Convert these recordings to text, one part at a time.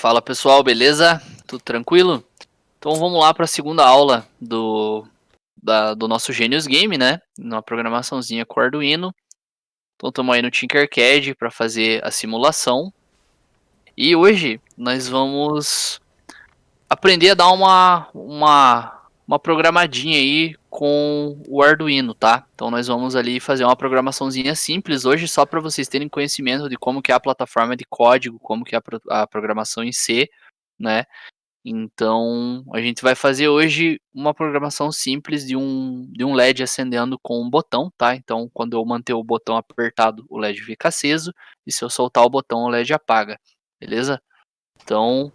Fala pessoal, beleza? Tudo tranquilo? Então vamos lá para a segunda aula do nosso Genius Game, né? Uma programaçãozinha com Arduino. Então estamos aí no Tinkercad para fazer a simulação. E hoje nós vamos aprender a dar uma programadinha aí com o Arduino, tá? Então nós vamos ali fazer uma programaçãozinha simples hoje, só para vocês terem conhecimento de como que é a plataforma de código, como que é a programação em C, né? Então, a gente vai fazer hoje uma programação simples de um LED acendendo com um botão, tá? Então, quando eu manter o botão apertado, o LED fica aceso, e se eu soltar o botão, o LED apaga, beleza? Então,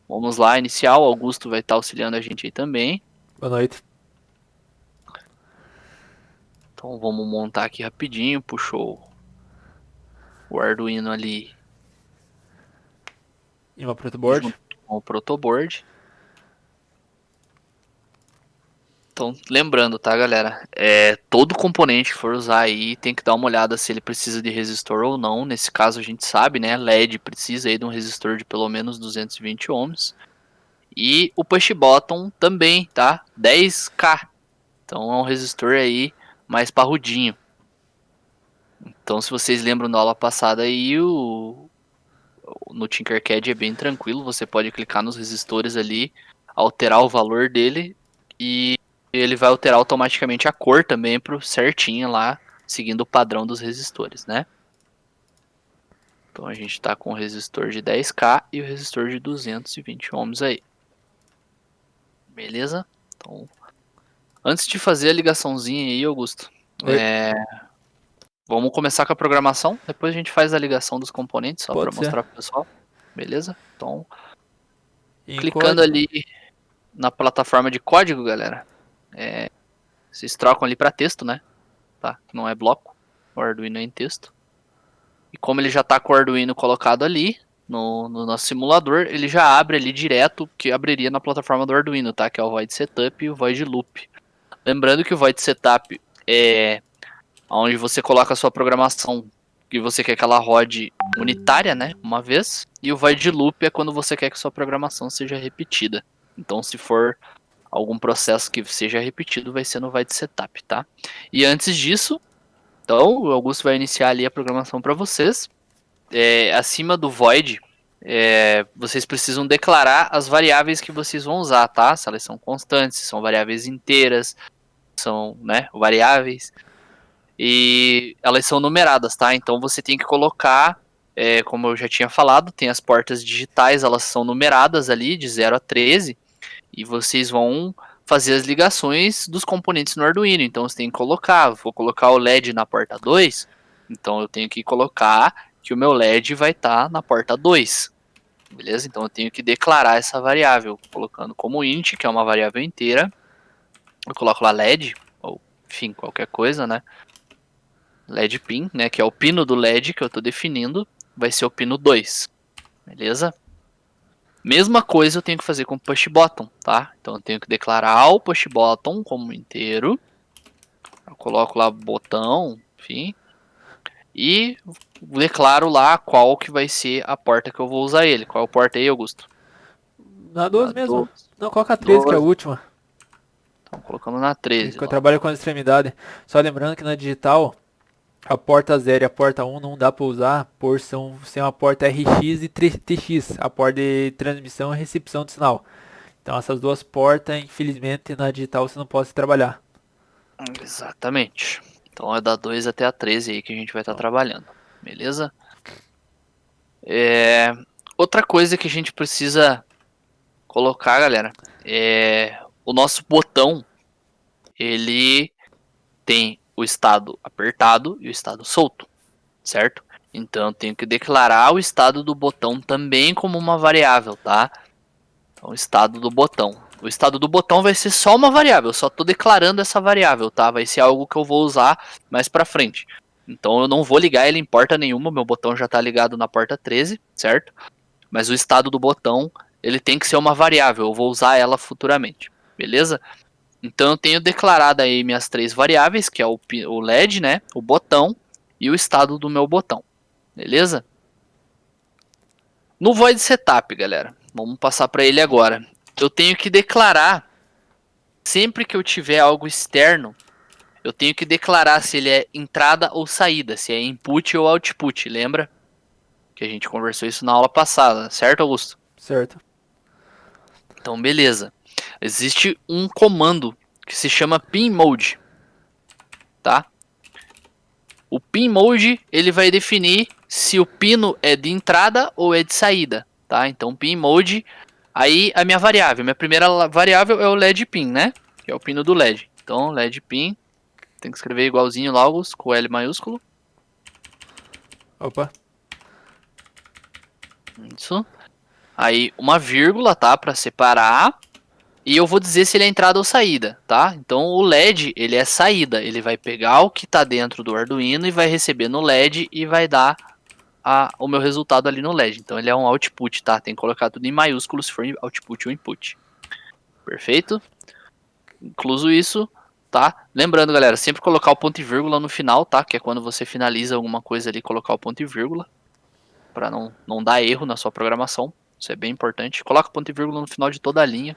vamos lá, inicial, Augusto vai estar auxiliando a gente aí também. Boa noite. Então, vamos montar aqui rapidinho, puxou o Arduino ali E uma protoboard. junto com o protoboard. Então, lembrando, tá, galera? Todo componente que for usar aí tem que dar uma olhada se ele precisa de resistor ou não. Nesse caso, a gente sabe, né? LED precisa aí de um resistor de pelo menos 220 ohms. E o push button também, tá? 10K. Então, é um resistor aí mais parrudinho. Então, se vocês lembram da aula passada aí, no Tinkercad é bem tranquilo. Você pode clicar nos resistores ali, alterar o valor dele e ele vai alterar automaticamente a cor também pro certinho lá, seguindo o padrão dos resistores, né? Então a gente está com o resistor de 10K e o resistor de 220 ohms aí. Beleza? Então, antes de fazer a ligaçãozinha aí, Augusto, Oi. vamos começar com a programação. Depois a gente faz a ligação dos componentes, só para Pode ser. mostrar pro pessoal. Beleza? Então, Em clicando código. ali na plataforma de código, galera, vocês trocam ali para texto, né? Tá? Não é bloco. O Arduino é em texto. E como ele já está com o Arduino colocado ali no nosso simulador, ele já abre ali direto que abriria na plataforma do Arduino, tá? Que é o Void Setup e o Void Loop. Lembrando que o Void Setup é onde você coloca a sua programação que você quer que ela rode unitária, né? Uma vez. E o Void Loop é quando você quer que sua programação seja repetida. Então, se for algum processo que seja repetido, vai ser no Void Setup, tá? E antes disso, então, o Augusto vai iniciar ali a programação para vocês. Acima do void, vocês precisam declarar as variáveis que vocês vão usar, tá? Se elas são constantes, se são variáveis inteiras, são, né, variáveis. E elas são numeradas, tá? Então você tem que colocar, como eu já tinha falado, tem as portas digitais, elas são numeradas ali, de 0 a 13, e vocês vão fazer as ligações dos componentes no Arduino. Então você tem que colocar, vou colocar o LED na porta 2, então eu tenho que colocar que o meu LED vai estar na porta 2. Beleza? Então eu tenho que declarar essa variável, colocando como int, que é uma variável inteira. Eu coloco lá LED, ou enfim, qualquer coisa, né? LED pin, né? Que é o pino do LED que eu estou definindo, vai ser o pino 2. Beleza? Mesma coisa eu tenho que fazer com o push button, tá? Então eu tenho que declarar o push button como inteiro. Eu coloco lá botão, enfim. E declaro lá qual que vai ser a porta que eu vou usar ele. Qual é a porta aí, Augusto? Na Na 12 mesmo. 12. Não, coloca a 13, que é a 12. última. Então colocamos na Que 13 eu lá. trabalho com a extremidade. Só lembrando que na digital, a porta 0 e a porta 1 não dá pra usar por ser uma porta RX e TX. A porta de transmissão e recepção de sinal. Então essas duas portas, infelizmente, na digital você não pode trabalhar. Exatamente. Então é da 2 até a 13 aí que a gente vai estar Então, trabalhando. Beleza? É... Outra coisa que a gente precisa colocar, galera, é o nosso botão. Ele tem o estado apertado e o estado solto, certo? Então eu tenho que declarar o estado do botão também como uma variável, tá? Então, o estado do botão. O estado do botão vai ser só uma variável, eu só estou declarando essa variável, tá? Vai ser algo que eu vou usar mais para frente. Então eu não vou ligar ele em porta nenhuma, meu botão já está ligado na porta 13, certo? Mas o estado do botão, ele tem que ser uma variável, eu vou usar ela futuramente, beleza? Então eu tenho declarado aí minhas três variáveis, que é o LED, né, o botão e o estado do meu botão, beleza? No void setup, galera, vamos passar para ele agora. Eu tenho que declarar, sempre que eu tiver algo externo, eu tenho que declarar se ele é entrada ou saída, se é input ou output, lembra? Que a gente conversou isso na aula passada, certo, Augusto? Certo. Então, beleza. Existe um comando que se chama pinMode, tá? O pinMode, ele vai definir se o pino é de entrada ou é de saída, tá? Então, pinMode, aí a minha variável, minha primeira variável é o LED pin, né? Que é o pino do LED. Então, LED pin, tem que escrever igualzinho lá, Augusto, com L maiúsculo. Opa. Isso. Aí uma vírgula, tá? Para separar. E eu vou dizer se ele é entrada ou saída, tá? Então o LED, ele é saída. Ele vai pegar o que está dentro do Arduino e vai receber no LED e vai dar o meu resultado ali no LED. Então ele é um output, tá? Tem que colocar tudo em maiúsculo se for output ou input. Perfeito? Incluso isso, tá? Lembrando, galera, sempre colocar o ponto e vírgula no final, tá? Que é quando você finaliza alguma coisa ali, colocar o ponto e vírgula. Para não dar erro na sua programação. Isso é bem importante. Coloca ponto e vírgula no final de toda a linha.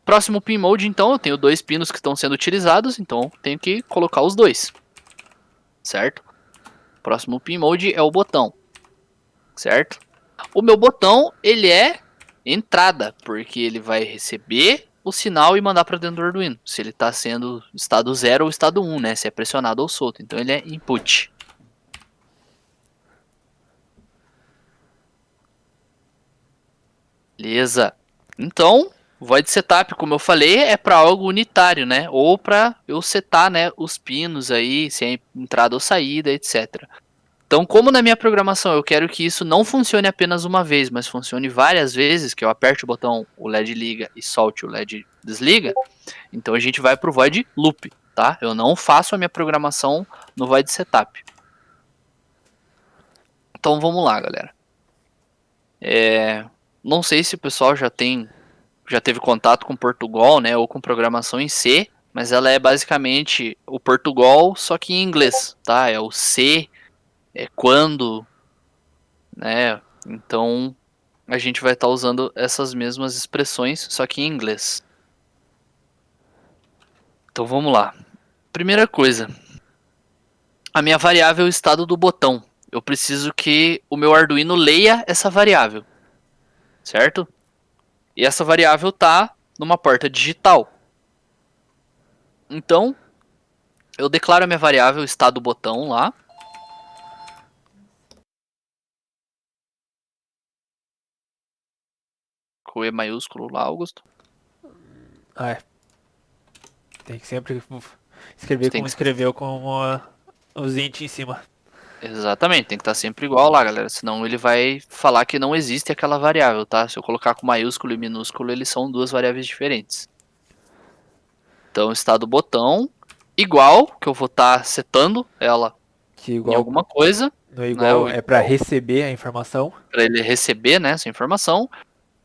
Próximo pin mode, então, eu tenho 2 pinos que estão sendo utilizados, então tenho que colocar os 2. Certo? Próximo pin mode é o botão. Certo? O meu botão, ele é entrada, porque ele vai receber o sinal e mandar para dentro do Arduino. Se ele está sendo estado 0 ou estado 1, né? Se é pressionado ou solto. Então ele é input. Beleza. Então, void setup, como eu falei, é para algo unitário, né? Ou para eu setar, né, os pinos aí, se é entrada ou saída, etc. Então, como na minha programação eu quero que isso não funcione apenas uma vez, mas funcione várias vezes, que eu aperte o botão, o LED liga e solte o LED desliga, então a gente vai para o void loop, tá? Eu não faço a minha programação no void setup. Então vamos lá, galera. Não sei se o pessoal já teve contato com Portugal, né, ou com programação em C, mas ela é basicamente o Portugal, só que em inglês, tá? É o C, é quando, né? Então a gente vai estar usando essas mesmas expressões, só que em inglês. Então vamos lá. Primeira coisa, a minha variável é o estado do botão. Eu preciso que o meu Arduino leia essa variável, certo? E essa variável tá numa porta digital. Então, eu declaro a minha variável estado botão lá. Com E maiúsculo lá, Augusto. Ah, é. Tem que sempre escrever Tem como que... escreveu com os int em cima. Exatamente, tem que estar sempre igual lá, galera. Senão ele vai falar que não existe aquela variável, tá? Se eu colocar com maiúsculo e minúsculo, eles são duas variáveis diferentes. Então, estado botão igual, que eu vou estar setando ela Que em igual, alguma coisa. no igual Né, é para receber a informação. para ele receber, né, essa informação.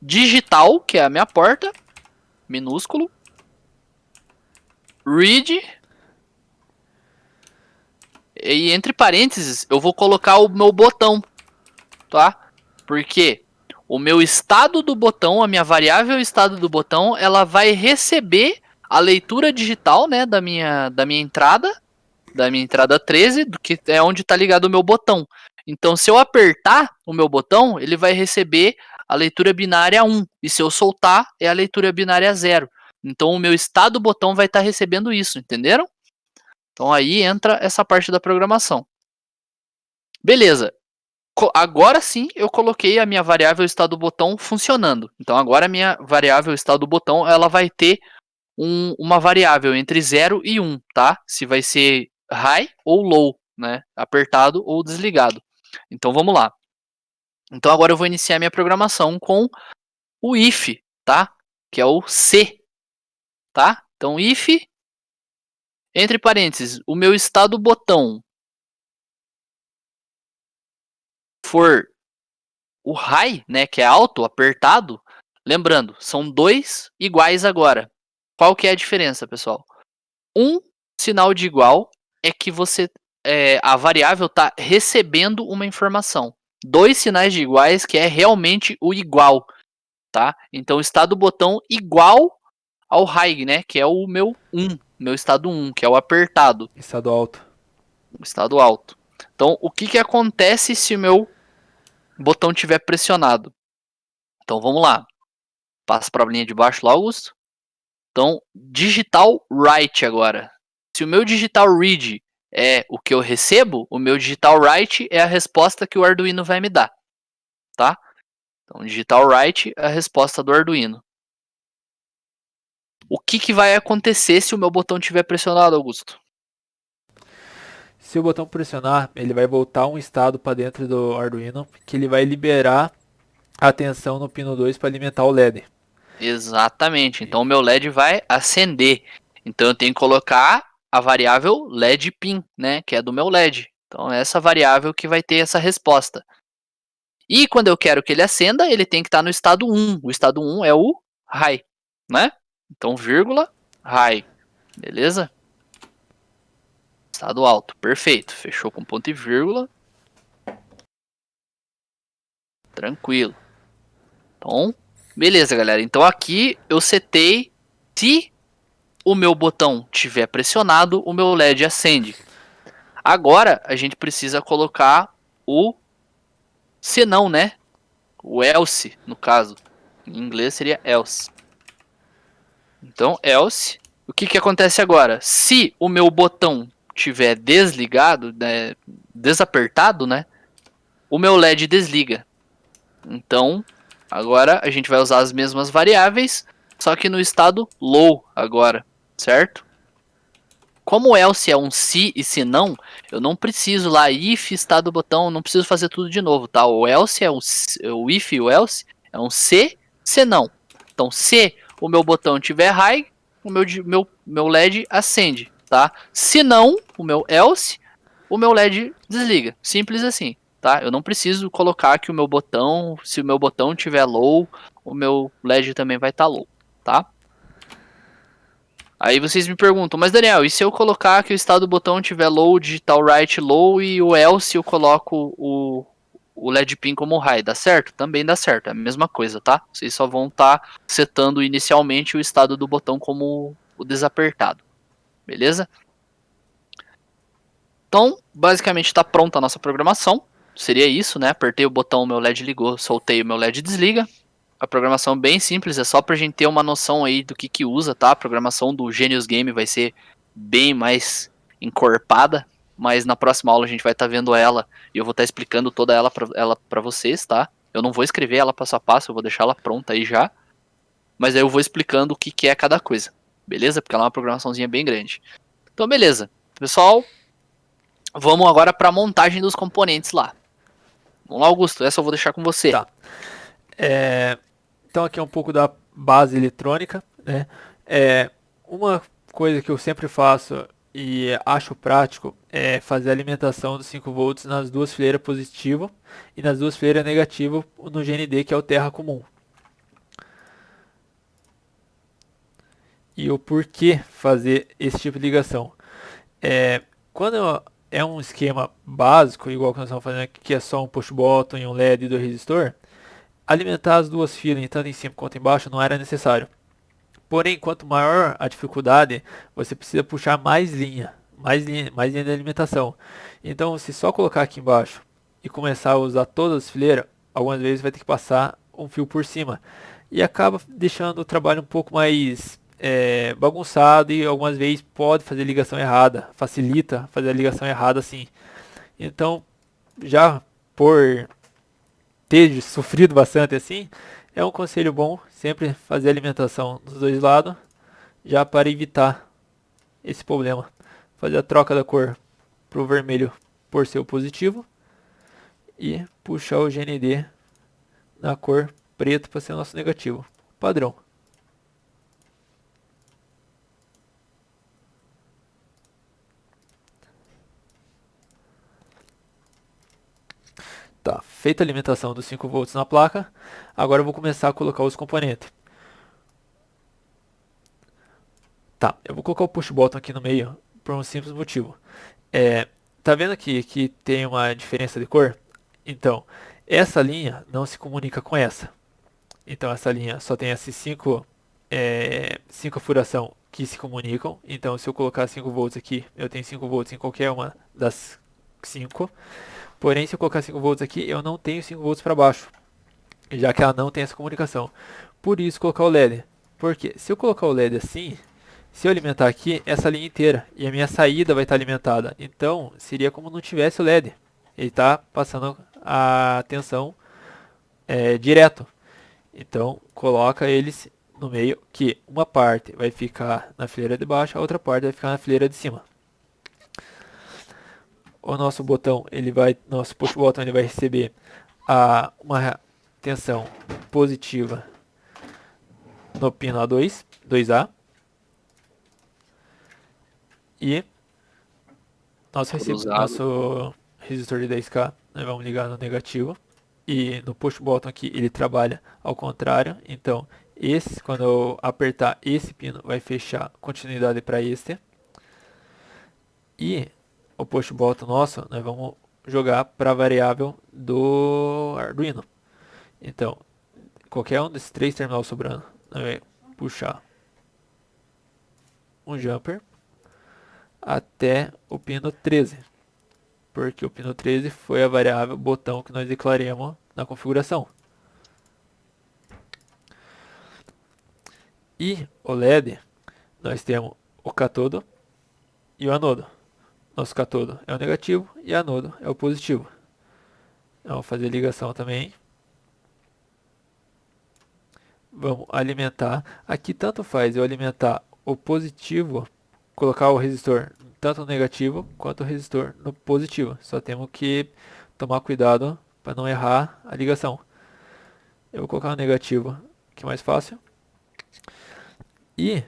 Digital, que é a minha porta, minúsculo. Read. E entre parênteses, eu vou colocar o meu botão, tá? Porque o meu estado do botão, a minha variável estado do botão, ela vai receber a leitura digital, né, da minha entrada 13, do que é onde está ligado o meu botão. Então, se eu apertar o meu botão, ele vai receber a leitura binária 1, e se eu soltar, é a leitura binária 0. Então, o meu estado do botão vai estar recebendo isso, entenderam? Então, aí entra essa parte da programação. Beleza. Agora sim eu coloquei a minha variável estado do botão funcionando. Então agora a minha variável estado do botão ela vai ter uma variável entre 0 e 1, tá? Se vai ser high ou low, né? Apertado ou desligado. Então vamos lá. Então agora eu vou iniciar minha programação com o if, tá? Que é o C, tá? Então if, entre parênteses, o meu estado do botão for o high, né, que é alto, apertado, lembrando, são dois iguais agora. Qual que é a diferença, pessoal? Um sinal de igual é que a variável está recebendo uma informação. dois sinais de iguais que é realmente o igual, tá? Então está do botão igual ao high, né? Que é o meu 1, meu estado 1, que é o apertado, Estado alto. o estado alto. Então o que acontece se o meu botão estiver pressionado? Então vamos lá, passa para a linha de baixo lá, Augusto. Então digital write agora. Se o meu digital read é o que eu recebo, o meu digital write é a resposta que o Arduino vai me dar, tá? Então digital write é a resposta do Arduino. O que vai acontecer se o meu botão estiver pressionado, Augusto? Se o botão pressionar, ele vai voltar um estado para dentro do Arduino, que ele vai liberar a tensão no pino 2 para alimentar o LED. Exatamente. Então o meu LED vai acender. Então eu tenho que colocar a variável LED pin, né, que é do meu LED. Então essa variável que vai ter essa resposta. E quando eu quero que ele acenda, ele tem que estar no estado 1. O estado 1 é o high, né? Então vírgula high. Beleza? Estado alto. Perfeito. Fechou com ponto e vírgula. Tranquilo. Então, beleza, galera. Então aqui eu setei se o meu botão tiver pressionado, o meu LED acende. Agora a gente precisa colocar o senão, né? O else, no caso. Em inglês seria else. Então, else. O que acontece agora? Se o meu botão tiver desligado, né, desapertado, né? O meu LED desliga. Então, agora a gente vai usar as mesmas variáveis, só que no estado low agora, certo? Como o else é um se e se não, eu não preciso lá if estado botão, não preciso fazer tudo de novo, tá? O else é o if e o else é um se não. Então, se o meu botão tiver high, o meu LED acende, tá? Se não, o meu else, o meu LED desliga. Simples assim, tá? Eu não preciso colocar que o meu botão, se o meu botão tiver low, o meu LED também vai estar low, tá? Aí vocês me perguntam, mas Daniel, e se eu colocar que o estado do botão tiver low, digital write low e o else eu coloco o LED pin como high, dá certo? Também dá certo, é a mesma coisa, tá? Vocês só vão estar setando inicialmente o estado do botão como o desapertado, beleza? Então, basicamente está pronta a nossa programação. Seria isso, né? Apertei o botão, o meu LED ligou, soltei o meu LED desliga. A programação é bem simples, é só pra gente ter uma noção aí do que usa, tá? A programação do Genius Game vai ser bem mais encorpada, mas na próxima aula a gente vai estar vendo ela e eu vou estar explicando toda ela pra vocês, tá? Eu não vou escrever ela passo a passo, eu vou deixar ela pronta aí já, mas aí eu vou explicando o que é cada coisa, beleza? Porque ela é uma programaçãozinha bem grande. Então, beleza. Pessoal, vamos agora pra montagem dos componentes lá. Vamos lá, Augusto, essa eu vou deixar com você. Tá. Então aqui é um pouco da base eletrônica, né? Uma coisa que eu sempre faço e acho prático é fazer a alimentação dos 5 volts nas duas fileiras positivo e nas duas fileiras negativo no GND, que é o terra comum. E o porquê fazer esse tipo de ligação. Quando é um esquema básico, igual que nós estamos fazendo aqui, que é só um push button e um LED e dois resistor, alimentar as duas filas, tanto em cima quanto embaixo, não era necessário. Porém, quanto maior a dificuldade, você precisa puxar mais linha de alimentação. Então, se só colocar aqui embaixo e começar a usar todas as fileiras, algumas vezes vai ter que passar um fio por cima. E acaba deixando o trabalho um pouco mais bagunçado e algumas vezes pode fazer ligação errada. Facilita fazer a ligação errada assim. Então, já por ter sofrido bastante assim, é um conselho bom sempre fazer a alimentação dos dois lados, já para evitar esse problema. Fazer a troca da cor para o vermelho por ser o positivo e puxar o GND na cor preto para ser o nosso negativo. Padrão. Tá, feita a alimentação dos 5 volts na placa, agora eu vou começar a colocar os componentes. Tá, eu vou colocar o push button aqui no meio por um simples motivo. Tá vendo aqui que tem uma diferença de cor? Então, essa linha não se comunica com essa. Então, essa linha só tem esses cinco furação que se comunicam. Então, se eu colocar 5 volts aqui, eu tenho 5 volts em qualquer uma das 5. Porém, se eu colocar 5 volts aqui, eu não tenho 5 volts para baixo, já que ela não tem essa comunicação. Por isso, colocar o LED. Porque se eu colocar o LED assim, se eu alimentar aqui, essa linha inteira, e a minha saída vai estar alimentada. Então, seria como não tivesse o LED. Ele está passando a tensão direto. Então, coloca eles no meio, que uma parte vai ficar na fileira de baixo, a outra parte vai ficar na fileira de cima. O nosso botão, nosso push button, ele vai receber uma tensão positiva no pino A2, 2A, e Cruzado. nosso resistor de 10K, nós vamos ligar no negativo. E no push button aqui ele trabalha ao contrário. Então, quando eu apertar esse pino, vai fechar continuidade para este. E o push button nosso, nós vamos jogar para a variável do Arduino. Então, qualquer um desses 3 terminais sobrando, nós vamos puxar um jumper até o pino 13. Porque o pino 13 foi a variável botão que nós declaramos na configuração. E o LED, nós temos o catodo e o anodo. Nosso catodo é o negativo e o anodo é o positivo. Vamos fazer ligação também. Vamos alimentar. Aqui tanto faz eu alimentar o positivo, colocar o resistor tanto no negativo quanto o resistor no positivo. Só temos que tomar cuidado para não errar a ligação. Eu vou colocar o negativo, que é mais fácil. E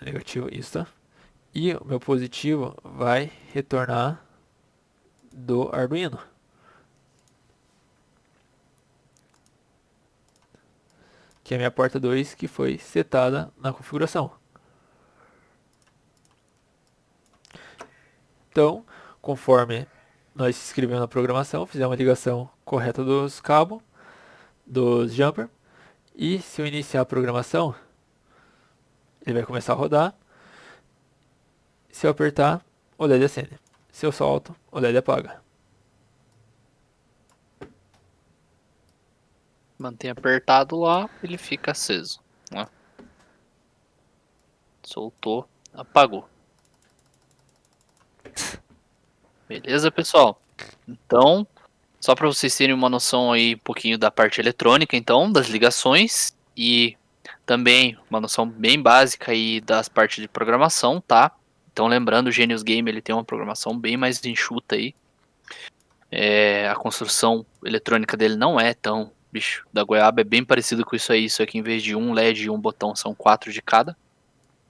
negativo, isso. E o meu positivo vai retornar do Arduino, que é a minha porta 2 que foi setada na configuração. Então, conforme nós escrevemos na programação, fizemos a ligação correta dos cabos, dos jumper, e se eu iniciar a programação, ele vai começar a rodar. Se eu apertar, o LED acende. Se eu solto, o LED apaga. Mantém apertado lá, ele fica aceso. Né? Soltou, apagou. Beleza, pessoal? Então, só para vocês terem uma noção aí um pouquinho da parte eletrônica, então, das ligações e também uma noção bem básica aí das partes de programação, tá? Então, lembrando, o Genius Game ele tem uma programação bem mais enxuta aí. A construção eletrônica dele não é tão, bicho, da goiaba é bem parecido com isso aí, só que em vez de um LED e um botão são 4 de cada,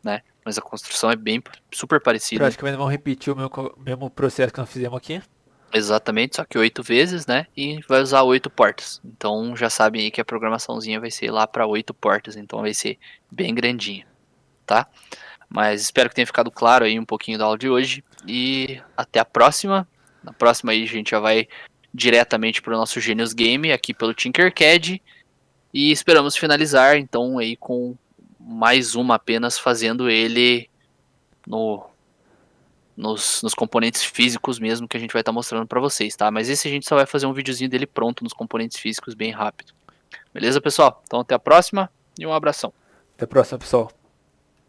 né? Mas a construção é bem super parecida. Praticamente vamos repetir o mesmo processo que nós fizemos aqui. Exatamente, só que 8 vezes, né? E vai usar 8 portas. Então já sabem aí que a programaçãozinha vai ser lá para 8 portas, então vai ser bem grandinha, tá? Mas espero que tenha ficado claro aí um pouquinho da aula de hoje e até a próxima. Na próxima aí a gente já vai diretamente para o nosso Genius Game aqui pelo Tinkercad e esperamos finalizar então aí com mais uma apenas fazendo ele no nos componentes físicos mesmo que a gente vai estar mostrando para vocês, tá? Mas esse a gente só vai fazer um videozinho dele pronto nos componentes físicos bem rápido. Beleza, pessoal? Então até a próxima e um abração. Até a próxima, pessoal.